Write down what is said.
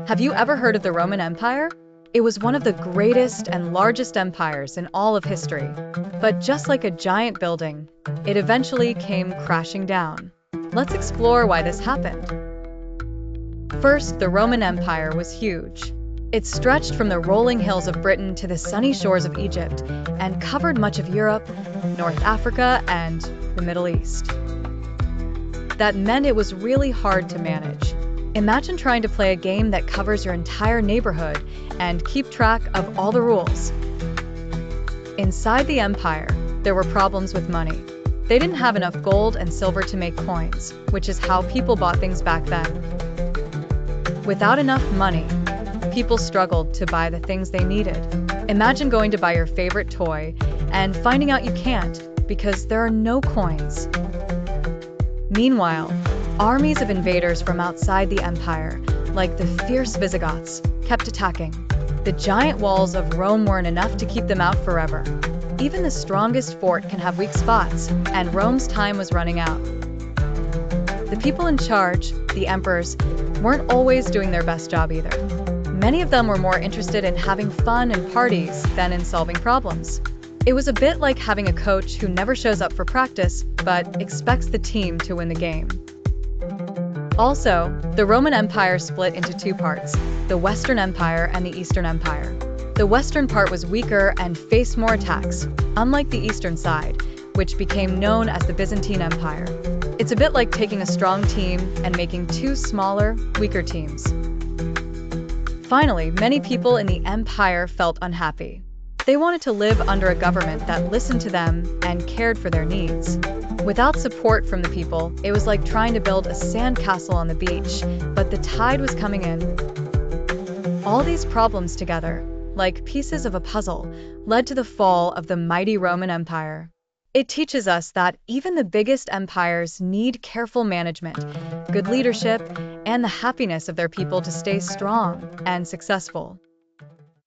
Have you ever heard of the Roman Empire? It was one of the greatest and largest empires in all of history. But just like a giant building, it eventually came crashing down. Let's explore why this happened. First, the Roman Empire was huge. It stretched from the rolling hills of Britain to the sunny shores of Egypt and covered much of Europe, North Africa, and the Middle East. That meant it was really hard to manage. Imagine trying to play a game that covers your entire neighborhood and keep track of all the rules. Inside the empire, there were problems with money. They didn't have enough gold and silver to make coins, which is how people bought things back then. Without enough money, people struggled to buy the things they needed. Imagine going to buy your favorite toy and finding out you can't because there are no coins. Meanwhile, armies of invaders from outside the empire, like the fierce Visigoths, kept attacking. The giant walls of Rome weren't enough to keep them out forever. Even the strongest fort can have weak spots, and Rome's time was running out. The people in charge, the emperors, weren't always doing their best job either. Many of them were more interested in having fun and parties than in solving problems. It was a bit like having a coach who never shows up for practice, but expects the team to win the game. Also, the Roman Empire split into two parts, the Western Empire and the Eastern Empire. The Western part was weaker and faced more attacks, unlike the Eastern side, which became known as the Byzantine Empire. It's a bit like taking a strong team and making two smaller, weaker teams. Finally, many people in the empire felt unhappy. They wanted to live under a government that listened to them and cared for their needs. Without support from the people, it was like trying to build a sandcastle on the beach, but the tide was coming in. All these problems together, like pieces of a puzzle, led to the fall of the mighty Roman Empire. It teaches us that even the biggest empires need careful management, good leadership, and the happiness of their people to stay strong and successful.